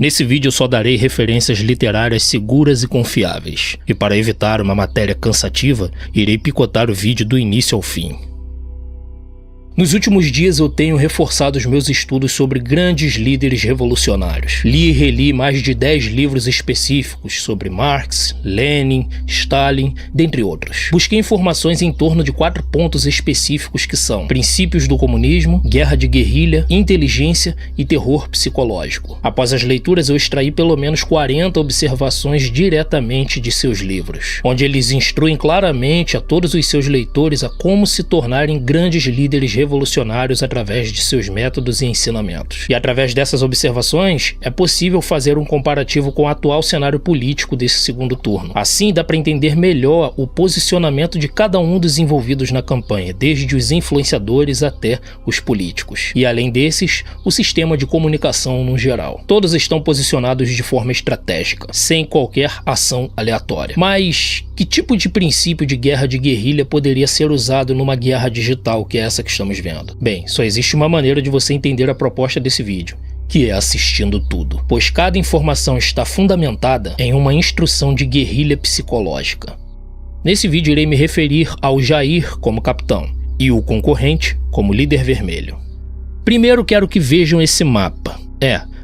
Nesse vídeo eu só darei referências literárias seguras e confiáveis, e para evitar uma matéria cansativa, irei picotar o vídeo do início ao fim. Nos últimos dias eu tenho reforçado os meus estudos sobre grandes líderes revolucionários. Li e reli mais de 10 livros específicos sobre Marx, Lenin, Stalin, dentre outros. Busquei informações em torno de 4 pontos específicos que são princípios do comunismo, guerra de guerrilha, inteligência e terror psicológico. Após as leituras eu extraí pelo menos 40 observações diretamente de seus livros, onde eles instruem claramente a todos os seus leitores a como se tornarem grandes líderes revolucionários através de seus métodos e ensinamentos. E através dessas observações, é possível fazer um comparativo com o atual cenário político desse segundo turno. Assim, dá para entender melhor o posicionamento de cada um dos envolvidos na campanha, desde os influenciadores até os políticos. E além desses, o sistema de comunicação no geral. Todos estão posicionados de forma estratégica, sem qualquer ação aleatória. Mas que tipo de princípio de guerra de guerrilha poderia ser usado numa guerra digital, que é essa que estamos vendo? Bem, só existe uma maneira de você entender a proposta desse vídeo, que é assistindo tudo, pois cada informação está fundamentada em uma instrução de guerrilha psicológica. Nesse vídeo irei me referir ao Jair como capitão e o concorrente como líder vermelho. Primeiro quero que vejam esse mapa.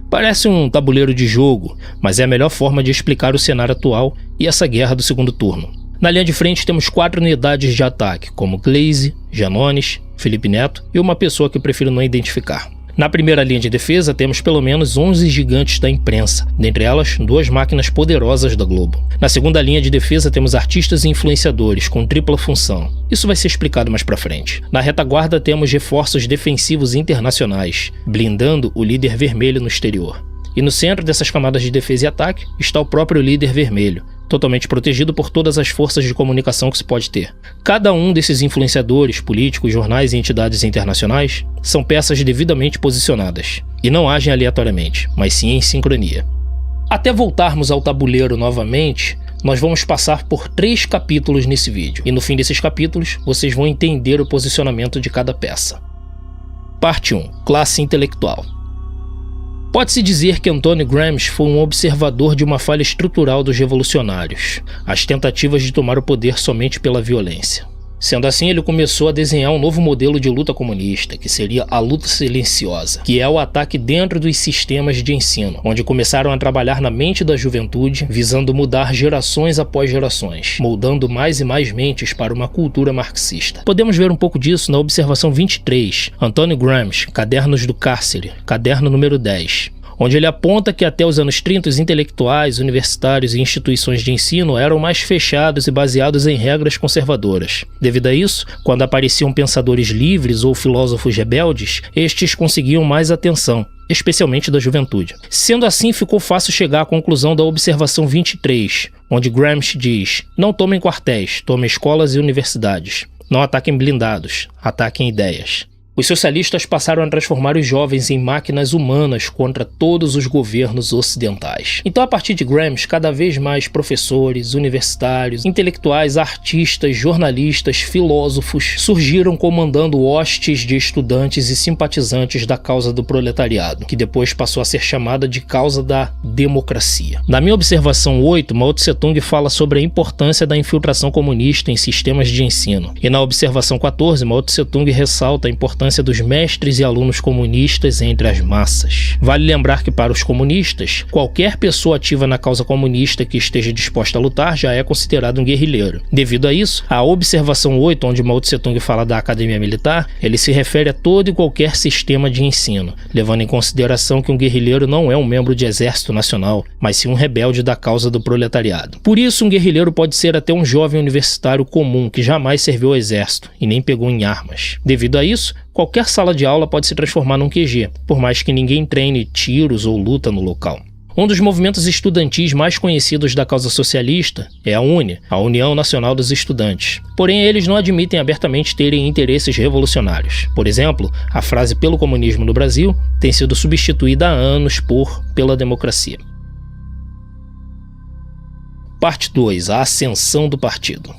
Parece um tabuleiro de jogo, mas é a melhor forma de explicar o cenário atual e essa guerra do segundo turno. Na linha de frente temos 4 unidades de ataque, como Glaze, Janones, Felipe Neto e uma pessoa que eu prefiro não identificar. Na primeira linha de defesa temos pelo menos 11 gigantes da imprensa, dentre elas 2 máquinas poderosas da Globo. Na segunda linha de defesa temos artistas e influenciadores com tripla função. Isso vai ser explicado mais pra frente. Na retaguarda temos reforços defensivos internacionais, blindando o líder vermelho no exterior. E no centro dessas camadas de defesa e ataque está o próprio líder vermelho, totalmente protegido por todas as forças de comunicação que se pode ter. Cada um desses influenciadores, políticos, jornais e entidades internacionais são peças devidamente posicionadas, e não agem aleatoriamente, mas sim em sincronia. Até voltarmos ao tabuleiro novamente, nós vamos passar por 3 capítulos nesse vídeo, e no fim desses capítulos vocês vão entender o posicionamento de cada peça. Parte 1. Classe intelectual. Pode-se dizer que Antônio Gramsci foi um observador de uma falha estrutural dos revolucionários, as tentativas de tomar o poder somente pela violência. Sendo assim, ele começou a desenhar um novo modelo de luta comunista, que seria a luta silenciosa, que é o ataque dentro dos sistemas de ensino, onde começaram a trabalhar na mente da juventude, visando mudar gerações após gerações, moldando mais e mais mentes para uma cultura marxista. Podemos ver um pouco disso na observação 23, Antônio Gramsci, Cadernos do Cárcere, caderno número 10. Onde ele aponta que até os anos 30 os intelectuais, universitários e instituições de ensino eram mais fechados e baseados em regras conservadoras. Devido a isso, quando apareciam pensadores livres ou filósofos rebeldes, estes conseguiam mais atenção, especialmente da juventude. Sendo assim, ficou fácil chegar à conclusão da observação 23, onde Gramsci diz: não tomem quartéis, tomem escolas e universidades. Não ataquem blindados, ataquem ideias. Os socialistas passaram a transformar os jovens em máquinas humanas contra todos os governos ocidentais. Então, a partir de Gramsci, cada vez mais professores, universitários, intelectuais, artistas, jornalistas, filósofos surgiram comandando hostes de estudantes e simpatizantes da causa do proletariado, que depois passou a ser chamada de causa da democracia. Na minha observação 8, Mao Tse-tung fala sobre a importância da infiltração comunista em sistemas de ensino. E na observação 14, Mao Tse-tung ressalta a importância dos mestres e alunos comunistas entre as massas. Vale lembrar que para os comunistas, qualquer pessoa ativa na causa comunista que esteja disposta a lutar já é considerado um guerrilheiro. Devido a isso, a observação 8, onde Mao Tse-tung fala da academia militar, ele se refere a todo e qualquer sistema de ensino, levando em consideração que um guerrilheiro não é um membro de exército nacional, mas sim um rebelde da causa do proletariado. Por isso, um guerrilheiro pode ser até um jovem universitário comum que jamais serviu ao exército e nem pegou em armas. Devido a isso, qualquer sala de aula pode se transformar num QG, por mais que ninguém treine tiros ou luta no local. Um dos movimentos estudantis mais conhecidos da causa socialista é a UNE, a União Nacional dos Estudantes. Porém, eles não admitem abertamente terem interesses revolucionários. Por exemplo, a frase "pelo comunismo no Brasil" tem sido substituída há anos por "pela democracia". Parte 2. A ascensão do partido.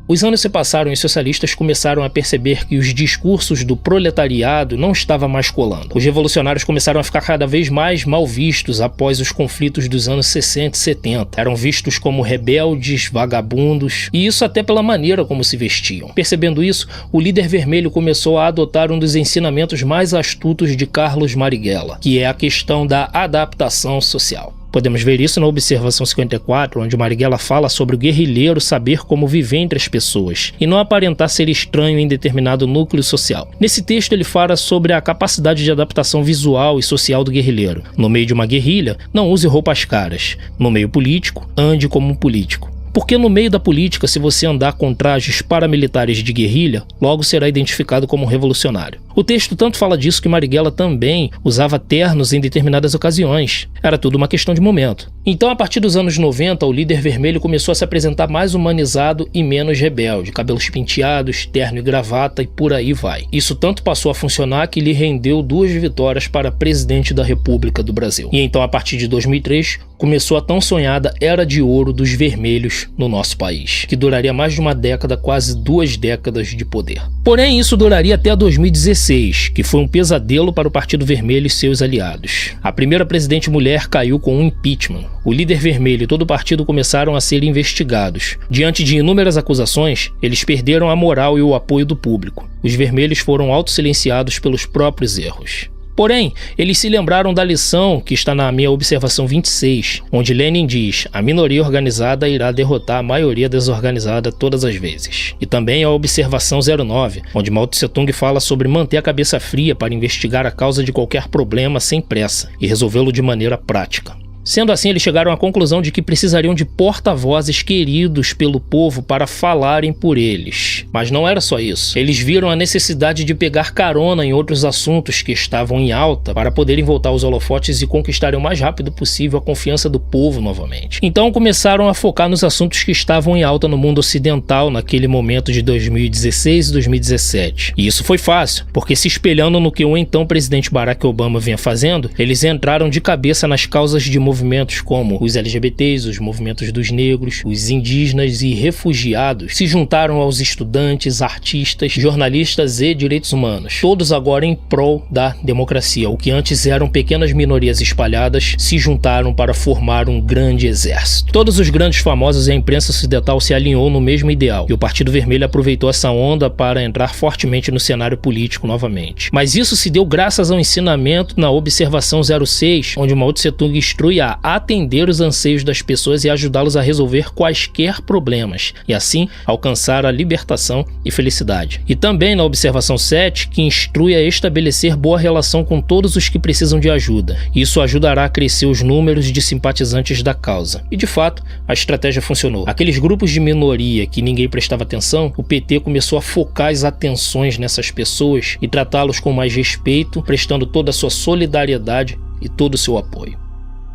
Os anos se passaram e os socialistas começaram a perceber que os discursos do proletariado não estavam mais colando. Os revolucionários começaram a ficar cada vez mais mal vistos após os conflitos dos anos 60 e 70. Eram vistos como rebeldes, vagabundos, e isso até pela maneira como se vestiam. Percebendo isso, o líder vermelho começou a adotar um dos ensinamentos mais astutos de Carlos Marighella, que é a questão da adaptação social. Podemos ver isso na Observação 54, onde Marighella fala sobre o guerrilheiro saber como viver entre as pessoas e não aparentar ser estranho em determinado núcleo social. Nesse texto ele fala sobre a capacidade de adaptação visual e social do guerrilheiro. No meio de uma guerrilha, não use roupas caras. No meio político, ande como um político. Porque no meio da política, se você andar com trajes paramilitares de guerrilha, logo será identificado como um revolucionário. O texto tanto fala disso que Marighella também usava ternos em determinadas ocasiões. Era tudo uma questão de momento. Então, a partir dos anos 90, o líder vermelho começou a se apresentar mais humanizado e menos rebelde, cabelos penteados, terno e gravata e por aí vai. Isso tanto passou a funcionar que lhe rendeu 2 vitórias para presidente da República do Brasil. E então, a partir de 2003, começou a tão sonhada Era de Ouro dos Vermelhos no nosso país, que duraria mais de uma década, quase 2 décadas de poder. Porém, isso duraria até 2016, que foi um pesadelo para o Partido Vermelho e seus aliados. A primeira presidente mulher caiu com um impeachment. O líder vermelho e todo o partido começaram a ser investigados. Diante de inúmeras acusações, eles perderam a moral e o apoio do público. Os vermelhos foram autossilenciados pelos próprios erros. Porém, eles se lembraram da lição que está na minha observação 26, onde Lenin diz: a minoria organizada irá derrotar a maioria desorganizada todas as vezes. E também a observação 09, onde Mao Tse-tung fala sobre manter a cabeça fria para investigar a causa de qualquer problema sem pressa e resolvê-lo de maneira prática. Sendo assim, eles chegaram à conclusão de que precisariam de porta-vozes queridos pelo povo para falarem por eles. Mas não era só isso. Eles viram a necessidade de pegar carona em outros assuntos que estavam em alta para poderem voltar aos holofotes e conquistarem o mais rápido possível a confiança do povo novamente. Então começaram a focar nos assuntos que estavam em alta no mundo ocidental naquele momento de 2016 e 2017. E isso foi fácil, porque se espelhando no que o então presidente Barack Obama vinha fazendo, eles entraram de cabeça nas causas de movimentos como os LGBTs, os movimentos dos negros, os indígenas e refugiados, se juntaram aos estudantes, artistas, jornalistas e direitos humanos, todos agora em prol da democracia. O que antes eram pequenas minorias espalhadas se juntaram para formar um grande exército. Todos os grandes famosos e a imprensa ocidental se alinhou no mesmo ideal, e o Partido Vermelho aproveitou essa onda para entrar fortemente no cenário político novamente. Mas isso se deu graças ao ensinamento na Observação 06, onde Mao Tse-tung instrui a atender os anseios das pessoas e ajudá-los a resolver quaisquer problemas, e assim alcançar a libertação e felicidade. E também na Observação 7, que instrui a estabelecer boa relação com todos os que precisam de ajuda. Isso ajudará a crescer os números de simpatizantes da causa. E de fato, a estratégia funcionou. Aqueles grupos de minoria que ninguém prestava atenção, o PT começou a focar as atenções nessas pessoas e tratá-los com mais respeito, prestando toda a sua solidariedade e todo o seu apoio.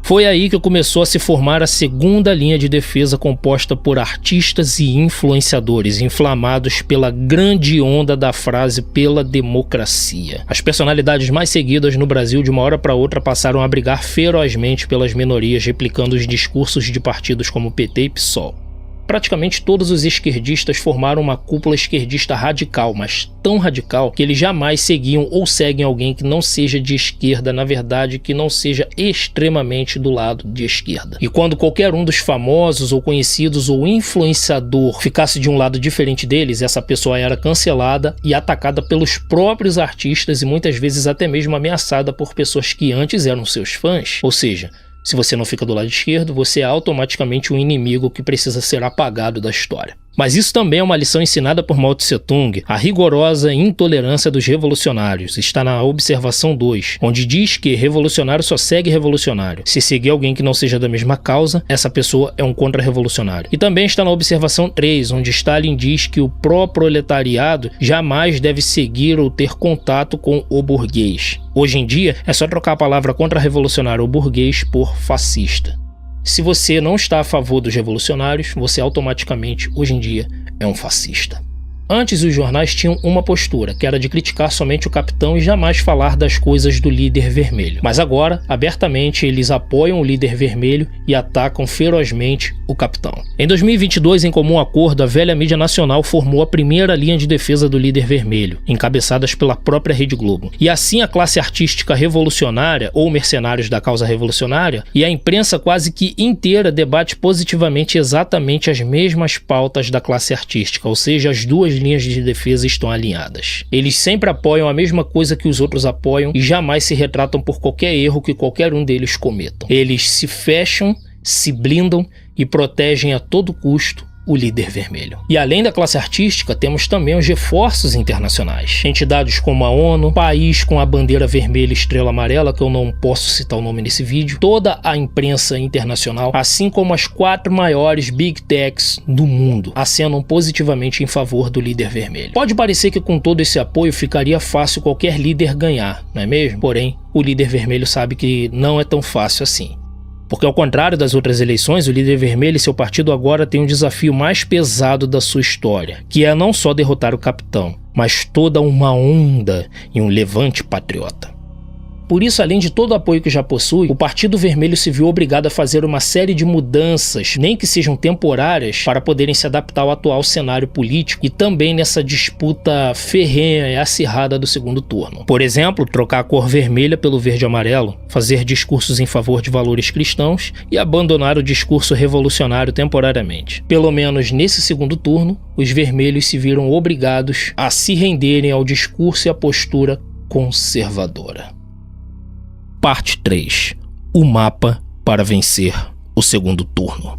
Foi aí que começou a se formar a segunda linha de defesa, composta por artistas e influenciadores inflamados pela grande onda da frase pela democracia. As personalidades mais seguidas no Brasil de uma hora para outra passaram a brigar ferozmente pelas minorias, replicando os discursos de partidos como PT e PSOL. Praticamente todos os esquerdistas formaram uma cúpula esquerdista radical, mas tão radical que eles jamais seguiam ou seguem alguém que não seja de esquerda, na verdade, que não seja extremamente do lado de esquerda. E quando qualquer um dos famosos ou conhecidos ou influenciador ficasse de um lado diferente deles, essa pessoa era cancelada e atacada pelos próprios artistas e muitas vezes até mesmo ameaçada por pessoas que antes eram seus fãs. Ou seja, se você não fica do lado esquerdo, você é automaticamente um inimigo que precisa ser apagado da história. Mas isso também é uma lição ensinada por Mao Tse-tung, a rigorosa intolerância dos revolucionários. Está na Observação 2, onde diz que revolucionário só segue revolucionário. Se seguir alguém que não seja da mesma causa, essa pessoa é um contra-revolucionário. E também está na Observação 3, onde Stalin diz que o pró-proletariado jamais deve seguir ou ter contato com o burguês. Hoje em dia, é só trocar a palavra contra-revolucionário ou burguês por fascista. Se você não está a favor dos revolucionários, você automaticamente, hoje em dia, é um fascista. Antes, os jornais tinham uma postura, que era de criticar somente o capitão e jamais falar das coisas do líder vermelho. Mas agora, abertamente, eles apoiam o líder vermelho e atacam ferozmente o capitão. Em 2022, em comum acordo, a velha mídia nacional formou a primeira linha de defesa do líder vermelho, encabeçadas pela própria Rede Globo. E assim a classe artística revolucionária, ou mercenários da causa revolucionária, e a imprensa quase que inteira debate positivamente exatamente as mesmas pautas da classe artística, ou seja, as duas linhas de defesa estão alinhadas. Eles sempre apoiam a mesma coisa que os outros apoiam e jamais se retratam por qualquer erro que qualquer um deles cometam. Eles se fecham, se blindam e protegem a todo custo o líder vermelho. E além da classe artística, temos também os reforços internacionais. Entidades como a ONU, país com a bandeira vermelha e estrela amarela, que eu não posso citar o nome nesse vídeo, toda a imprensa internacional, assim como as 4 maiores Big Techs do mundo, acenam positivamente em favor do líder vermelho. Pode parecer que com todo esse apoio ficaria fácil qualquer líder ganhar, não é mesmo? Porém, o líder vermelho sabe que não é tão fácil assim. Porque ao contrário das outras eleições, o líder vermelho e seu partido agora têm um desafio mais pesado da sua história, que é não só derrotar o capitão, mas toda uma onda e um levante patriota. Por isso, além de todo o apoio que já possui, o Partido Vermelho se viu obrigado a fazer uma série de mudanças, nem que sejam temporárias, para poderem se adaptar ao atual cenário político e também nessa disputa ferrenha e acirrada do segundo turno. Por exemplo, trocar a cor vermelha pelo verde e amarelo, fazer discursos em favor de valores cristãos e abandonar o discurso revolucionário temporariamente. Pelo menos nesse segundo turno, os vermelhos se viram obrigados a se renderem ao discurso e à postura conservadora. Parte 3. O mapa para vencer o segundo turno.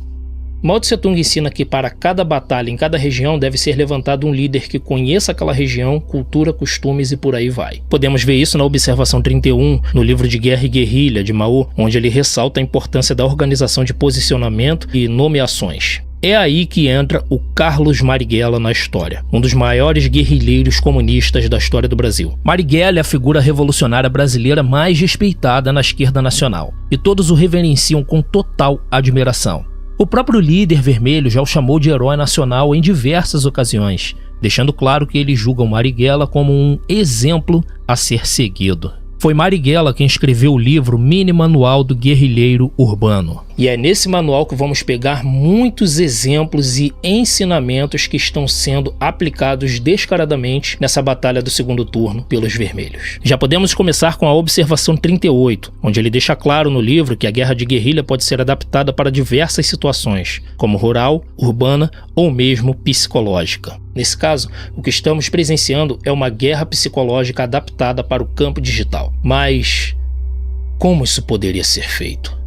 Mao Tse Tung ensina que para cada batalha em cada região deve ser levantado um líder que conheça aquela região, cultura, costumes e por aí vai. Podemos ver isso na observação 31, no livro de Guerra e Guerrilha de Mao, onde ele ressalta a importância da organização de posicionamento e nomeações. É aí que entra o Carlos Marighella na história, um dos maiores guerrilheiros comunistas da história do Brasil. Marighella é a figura revolucionária brasileira mais respeitada na esquerda nacional, e todos o reverenciam com total admiração. O próprio líder vermelho já o chamou de herói nacional em diversas ocasiões, deixando claro que eles julgam Marighella como um exemplo a ser seguido. Foi Marighella quem escreveu o livro Mini Manual do Guerrilheiro Urbano. E é nesse manual que vamos pegar muitos exemplos e ensinamentos que estão sendo aplicados descaradamente nessa batalha do segundo turno pelos vermelhos. Já podemos começar com a observação 38, onde ele deixa claro no livro que a guerra de guerrilha pode ser adaptada para diversas situações, como rural, urbana ou mesmo psicológica. Nesse caso, o que estamos presenciando é uma guerra psicológica adaptada para o campo digital. Mas como isso poderia ser feito?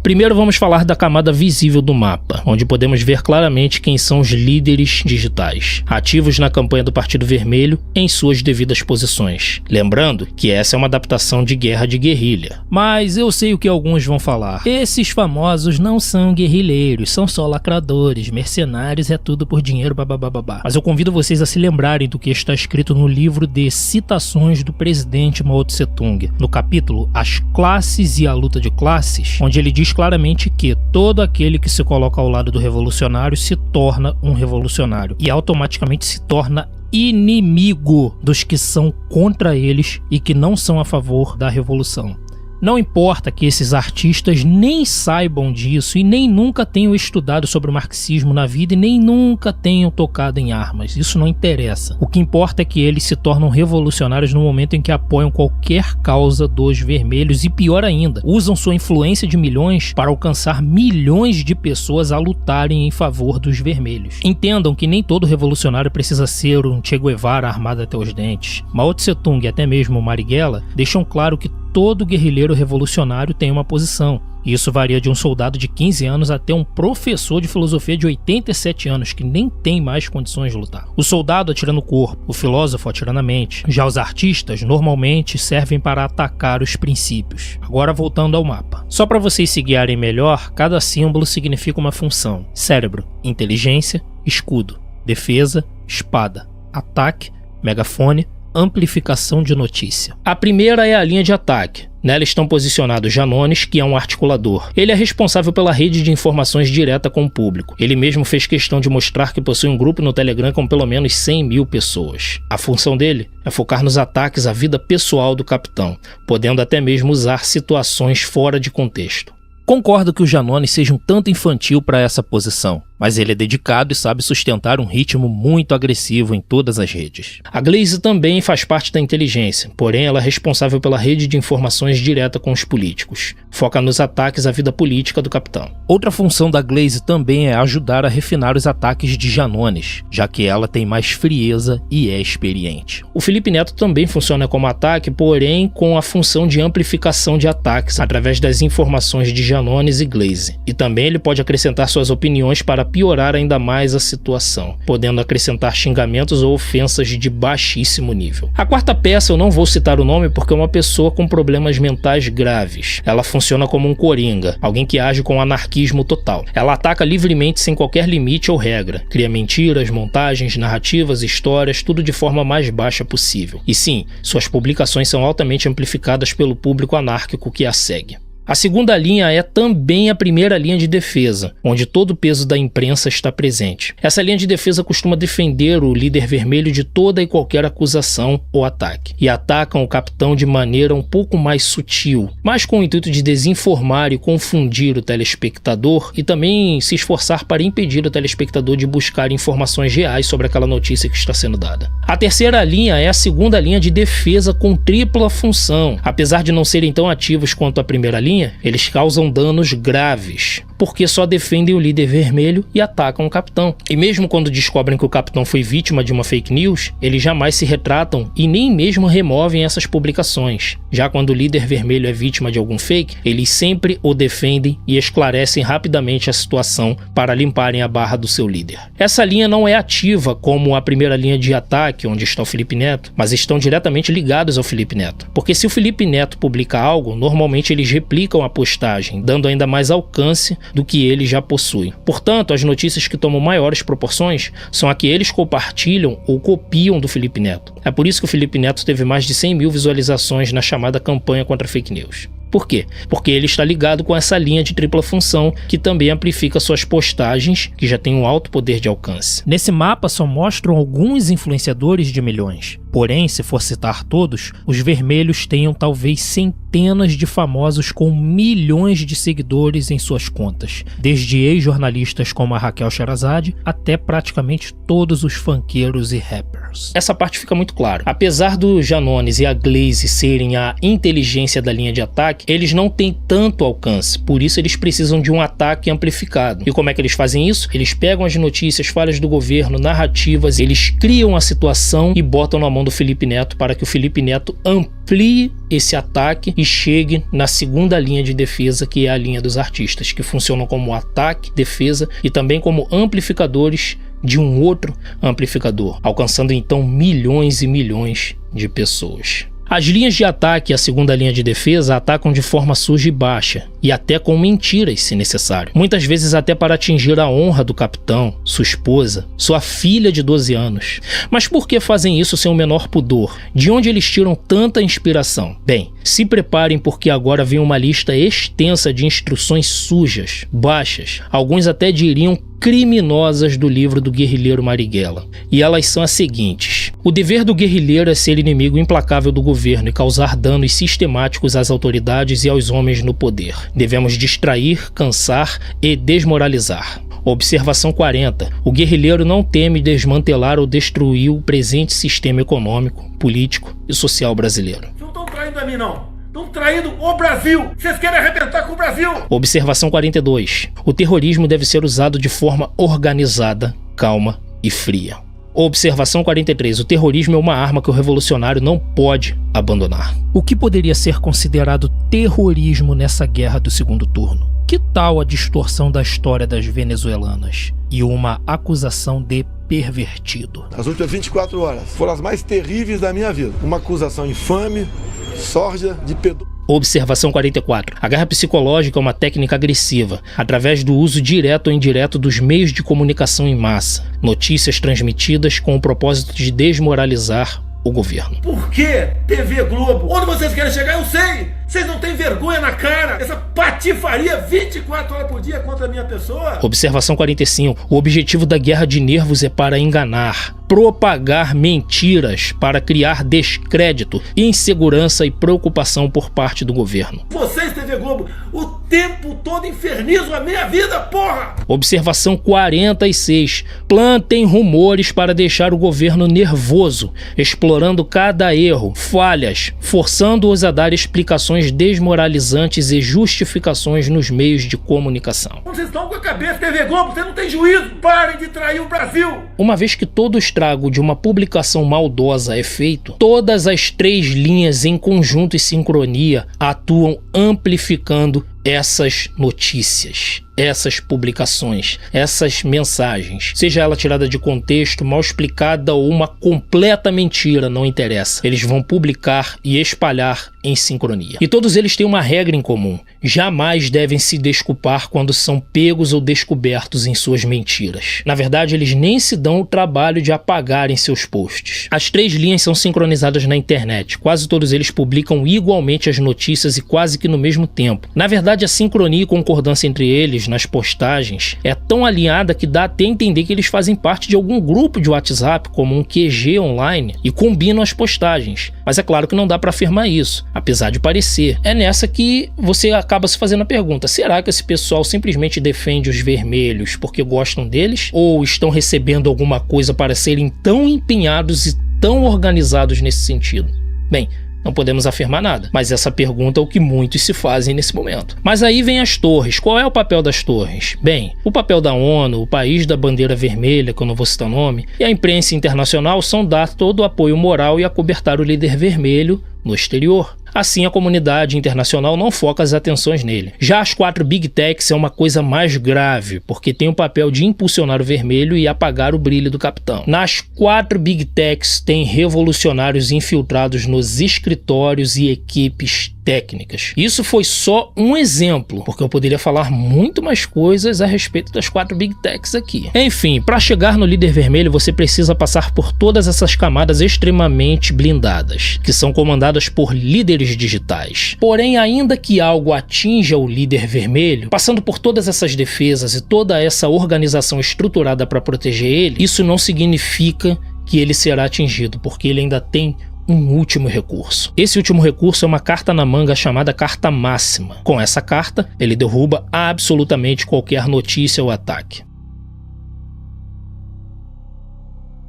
Primeiro vamos falar da camada visível do mapa, onde podemos ver claramente quem são os líderes digitais, ativos na campanha do Partido Vermelho em suas devidas posições. Lembrando que essa é uma adaptação de guerra de guerrilha. Mas eu sei o que alguns vão falar. Esses famosos não são guerrilheiros, são só lacradores, mercenários, é tudo por dinheiro, babababá. Mas eu convido vocês a se lembrarem do que está escrito no livro de citações do presidente Mao Tse Tung, no capítulo As Classes e a Luta de Classes, onde ele diz claramente que todo aquele que se coloca ao lado do revolucionário se torna um revolucionário e automaticamente se torna inimigo dos que são contra eles e que não são a favor da revolução. Não importa que esses artistas nem saibam disso e nem nunca tenham estudado sobre o marxismo na vida e nem nunca tenham tocado em armas. Isso não interessa. O que importa é que eles se tornam revolucionários no momento em que apoiam qualquer causa dos vermelhos e, pior ainda, usam sua influência de milhões para alcançar milhões de pessoas a lutarem em favor dos vermelhos. Entendam que nem todo revolucionário precisa ser um Che Guevara armado até os dentes. Mao Tse Tung e até mesmo Marighella deixam claro que todo guerrilheiro revolucionário tem uma posição. Isso varia de um soldado de 15 anos até um professor de filosofia de 87 anos, que nem tem mais condições de lutar. O soldado atira no corpo, o filósofo atira na mente. Já os artistas normalmente servem para atacar os princípios. Agora voltando ao mapa. Só para vocês se guiarem melhor, cada símbolo significa uma função. Cérebro, inteligência, escudo, defesa, espada, ataque, megafone, amplificação de notícia. A primeira é a linha de ataque, Nela estão posicionados Janones, que é um articulador. Ele é responsável pela rede de informações direta com o público. Ele mesmo fez questão de mostrar que possui um grupo no Telegram com pelo menos 100 mil pessoas. A função dele é focar nos ataques à vida pessoal do capitão, podendo até mesmo usar situações fora de contexto. Concordo que o Janones seja um tanto infantil para essa posição, mas ele é dedicado e sabe sustentar um ritmo muito agressivo em todas as redes. A Glaze também faz parte da inteligência, porém ela é responsável pela rede de informações direta com os políticos. Foca nos ataques à vida política do capitão. Outra função da Glaze também é ajudar a refinar os ataques de Janones, já que ela tem mais frieza e é experiente. O Felipe Neto também funciona como ataque, porém com a função de amplificação de ataques através das informações de Janones e Glaze. E também ele pode acrescentar suas opiniões para piorar ainda mais a situação, podendo acrescentar xingamentos ou ofensas de baixíssimo nível. A quarta peça eu não vou citar o nome porque é uma pessoa com problemas mentais graves. Ela funciona como um coringa, alguém que age com anarquismo total. Ela ataca livremente sem qualquer limite ou regra, cria mentiras, montagens, narrativas, histórias, tudo de forma mais baixa possível. E sim, suas publicações são altamente amplificadas pelo público anárquico que a segue. A segunda linha é também a primeira linha de defesa, onde todo o peso da imprensa está presente. Essa linha de defesa costuma defender o líder vermelho de toda e qualquer acusação ou ataque, e atacam o capitão de maneira um pouco mais sutil, mas com o intuito de desinformar e confundir o telespectador e também se esforçar para impedir o telespectador de buscar informações reais sobre aquela notícia que está sendo dada. A terceira linha é a segunda linha de defesa com tripla função. Apesar de não serem tão ativos quanto a primeira linha, eles causam danos graves, porque só defendem o líder vermelho e atacam o capitão. E mesmo quando descobrem que o capitão foi vítima de uma fake news, eles jamais se retratam e nem mesmo removem essas publicações. Já quando o líder vermelho é vítima de algum fake, eles sempre o defendem e esclarecem rapidamente a situação para limparem a barra do seu líder. Essa linha não é ativa como a primeira linha de ataque, onde está o Felipe Neto, mas estão diretamente ligados ao Felipe Neto. Porque se o Felipe Neto publica algo, normalmente eles replicam a postagem, dando ainda mais alcance do que ele já possui. Portanto, as notícias que tomam maiores proporções são a que eles compartilham ou copiam do Felipe Neto. É por isso que o Felipe Neto teve mais de 100 mil visualizações na chamada campanha contra fake news. Por quê? Porque ele está ligado com essa linha de tripla função que também amplifica suas postagens, que já tem um alto poder de alcance. Nesse mapa só mostram alguns influenciadores de milhões. Porém, se for citar todos, os vermelhos tenham talvez centenas de famosos com milhões de seguidores em suas contas, desde ex-jornalistas como a Raquel Sherazade até praticamente todos os funkeiros e rappers. Essa parte fica muito clara. Apesar do Janones e a Glaze serem a inteligência da linha de ataque, eles não têm tanto alcance, por isso eles precisam de um ataque amplificado. E como é que eles fazem isso? Eles pegam as notícias, falhas do governo, narrativas, eles criam a situação e botam na mão do Felipe Neto para que o Felipe Neto amplie esse ataque e chegue na segunda linha de defesa, que é a linha dos artistas, que funcionam como ataque, defesa e também como amplificadores de um outro amplificador, alcançando então milhões e milhões de pessoas. As linhas de ataque e a segunda linha de defesa atacam de forma suja e baixa, e até com mentiras, se necessário. Muitas vezes até para atingir a honra do capitão, sua esposa, sua filha de 12 anos. Mas por que fazem isso sem o menor pudor? De onde eles tiram tanta inspiração? Bem, se preparem porque agora vem uma lista extensa de instruções sujas, baixas, alguns até diriam criminosas do livro do guerrilheiro Marighella. E elas são as seguintes: o dever do guerrilheiro é ser inimigo implacável do governo e causar danos sistemáticos às autoridades e aos homens no poder. Devemos distrair, cansar e desmoralizar. Observação 40. O guerrilheiro não teme desmantelar ou destruir o presente sistema econômico, político e social brasileiro. Vocês não estão traindo a mim, não. Estão traindo o Brasil! Vocês querem arrebentar com o Brasil! Observação 42. O terrorismo deve ser usado de forma organizada, calma e fria. Observação 43. O terrorismo é uma arma que o revolucionário não pode abandonar. O que poderia ser considerado terrorismo nessa guerra do segundo turno? Que tal a distorção da história das venezuelanas e uma acusação de pervertido? As últimas 24 horas foram as mais terríveis da minha vida. Uma acusação infame, sórdia, de pedofilia. Observação 44. A guerra psicológica é uma técnica agressiva, através do uso direto ou indireto dos meios de comunicação em massa, notícias transmitidas com o propósito de desmoralizar o governo. Por que TV Globo? Onde vocês querem chegar, eu sei! Vocês não têm vergonha na cara? Essa patifaria 24 horas por dia contra a minha pessoa? Observação 45. O objetivo da guerra de nervos é para enganar, propagar mentiras, para criar descrédito, insegurança e preocupação por parte do governo. Vocês, TV Globo, o tempo todo infernizam a minha vida, porra! Observação 46. Plantem rumores para deixar o governo nervoso, explorando cada erro, falhas, forçando-os a dar explicações desmoralizantes e justificações nos meios de comunicação. Vocês estão com a cabeça, TV Globo, vocês não têm juízo, parem de trair o Brasil! Uma vez que todo o estrago de uma publicação maldosa é feito, todas as 3 linhas em conjunto e sincronia atuam amplificando essas notícias, essas publicações, essas mensagens, seja ela tirada de contexto, mal explicada ou uma completa mentira, não interessa. Eles vão publicar e espalhar em sincronia. E todos eles têm uma regra em comum: jamais devem se desculpar quando são pegos ou descobertos em suas mentiras. Na verdade, eles nem se dão o trabalho de apagarem seus posts. As 3 linhas são sincronizadas na internet. Quase todos eles publicam igualmente as notícias e quase que no mesmo tempo. Na verdade, a sincronia e concordância entre eles nas postagens é tão alinhada que dá até entender que eles fazem parte de algum grupo de WhatsApp, como um QG online, e combinam as postagens. Mas é claro que não dá para afirmar isso, apesar de parecer. É nessa que você acaba se fazendo a pergunta: será que esse pessoal simplesmente defende os vermelhos porque gostam deles? Ou estão recebendo alguma coisa para serem tão empenhados e tão organizados nesse sentido? Bem, não podemos afirmar nada, mas essa pergunta é o que muitos se fazem nesse momento. Mas aí vem as torres. Qual é o papel das torres? Bem, o papel da ONU, o país da bandeira vermelha, que eu não vou citar o nome, e a imprensa internacional são dar todo o apoio moral e acobertar o líder vermelho no exterior. Assim, a comunidade internacional não foca as atenções nele. Já as 4 Big Techs é uma coisa mais grave, porque tem o papel de impulsionar o vermelho e apagar o brilho do capitão. Nas 4 Big Techs tem revolucionários infiltrados nos escritórios e equipes técnicas. Isso foi só um exemplo, porque eu poderia falar muito mais coisas a respeito das 4 Big Techs aqui. Enfim, para chegar no líder vermelho, você precisa passar por todas essas camadas extremamente blindadas, que são comandadas por líderes digitais. Porém, ainda que algo atinja o líder vermelho, passando por todas essas defesas e toda essa organização estruturada para proteger ele, isso não significa que ele será atingido, porque ele ainda tem um último recurso. Esse último recurso é uma carta na manga chamada Carta Máxima. Com essa carta, ele derruba absolutamente qualquer notícia ou ataque.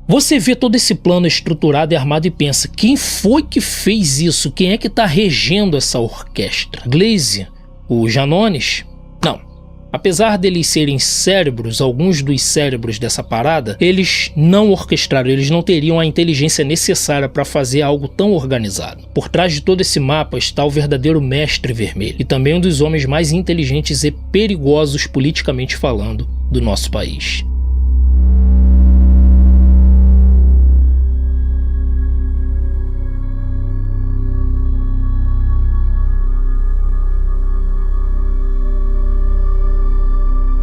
Você vê todo esse plano estruturado e armado e pensa: quem foi que fez isso? Quem é que está regendo essa orquestra? Glaze? O Janones? Não. Apesar deles serem cérebros, alguns dos cérebros dessa parada, eles não orquestraram, eles não teriam a inteligência necessária para fazer algo tão organizado. Por trás de todo esse mapa está o verdadeiro mestre vermelho, e também um dos homens mais inteligentes e perigosos politicamente falando do nosso país.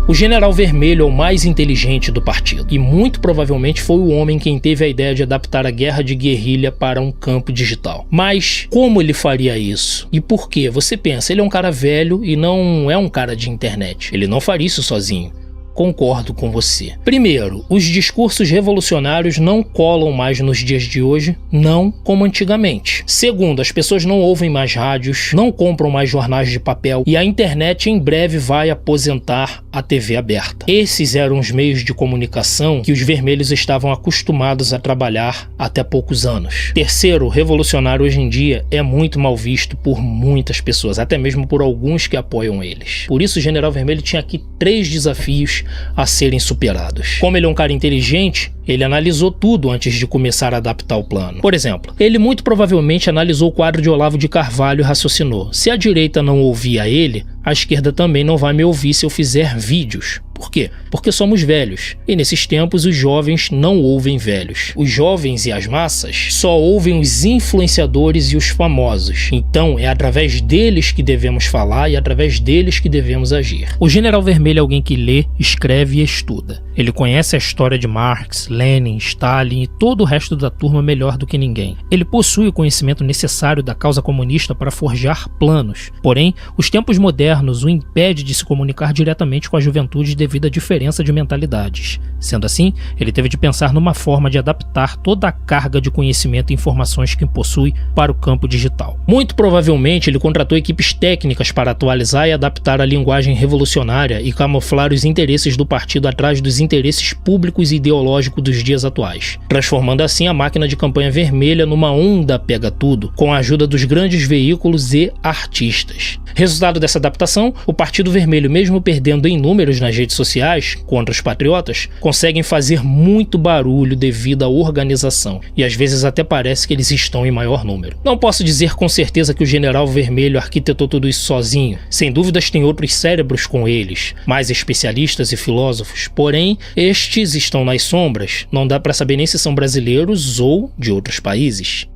O General Vermelho é o mais inteligente do partido, e muito provavelmente foi o homem quem teve a ideia de adaptar a guerra de guerrilha para um campo digital. Mas como ele faria isso? E por quê? Você pensa, ele é um cara velho e não é um cara de internet. Ele não faria isso sozinho. Concordo com você. Primeiro, os discursos revolucionários não colam mais nos dias de hoje, não como antigamente. Segundo, as pessoas não ouvem mais rádios, não compram mais jornais de papel e a internet em breve vai aposentar a TV aberta. Esses eram os meios de comunicação que os vermelhos estavam acostumados a trabalhar até poucos anos. Terceiro, o revolucionário hoje em dia é muito mal visto por muitas pessoas, até mesmo por alguns que apoiam eles. Por isso o General Vermelho tinha aqui 3 desafios a serem superados. Como ele é um cara inteligente, ele analisou tudo antes de começar a adaptar o plano. Por exemplo, ele muito provavelmente analisou o quadro de Olavo de Carvalho e raciocinou: se a direita não ouvia ele, a esquerda também não vai me ouvir se eu fizer vídeos. Por quê? Porque somos velhos, e nesses tempos os jovens não ouvem velhos. Os jovens e as massas só ouvem os influenciadores e os famosos. Então é através deles que devemos falar e através deles que devemos agir. O General Vermelho é alguém que lê, escreve e estuda. Ele conhece a história de Marx, Lenin, Stalin e todo o resto da turma melhor do que ninguém. Ele possui o conhecimento necessário da causa comunista para forjar planos, porém, os tempos modernos o impedem de se comunicar diretamente com a juventude devido à diferença de mentalidades. Sendo assim, ele teve de pensar numa forma de adaptar toda a carga de conhecimento e informações que possui para o campo digital. Muito provavelmente ele contratou equipes técnicas para atualizar e adaptar a linguagem revolucionária e camuflar os interesses do partido atrás dos interesses públicos e ideológicos dos dias atuais, transformando assim a máquina de campanha vermelha numa onda pega-tudo, com a ajuda dos grandes veículos e artistas. Resultado dessa adaptação, o Partido Vermelho, mesmo perdendo em números nas redes sociais contra os patriotas, conseguem fazer muito barulho devido à organização, e às vezes até parece que eles estão em maior número. Não posso dizer com certeza que o General Vermelho arquitetou tudo isso sozinho, sem dúvidas tem outros cérebros com eles, mais especialistas e filósofos, porém, estes estão nas sombras, não dá para saber nem se são brasileiros ou de outros países.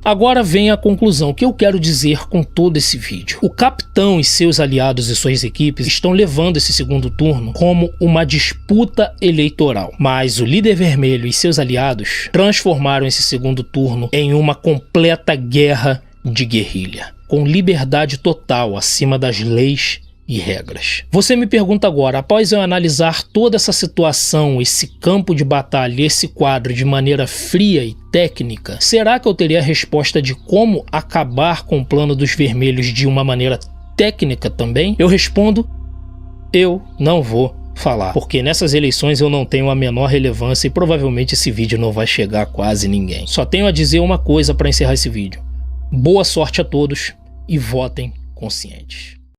Agora vem a conclusão que eu quero dizer com todo esse vídeo. O capitão e seus aliados e suas equipes estão levando esse segundo turno como uma disputa eleitoral, mas o líder vermelho e seus aliados transformaram esse segundo turno em uma completa guerra de guerrilha, com liberdade total acima das leis e regras. Você me pergunta agora, após eu analisar toda essa situação, esse campo de batalha, esse quadro de maneira fria e técnica, será que eu teria a resposta de como acabar com o plano dos vermelhos de uma maneira técnica também? Eu respondo, eu não vou falar, porque nessas eleições eu não tenho a menor relevância e provavelmente esse vídeo não vai chegar a quase ninguém. Só tenho a dizer uma coisa para encerrar esse vídeo. Boa sorte a todos e votem conscientes.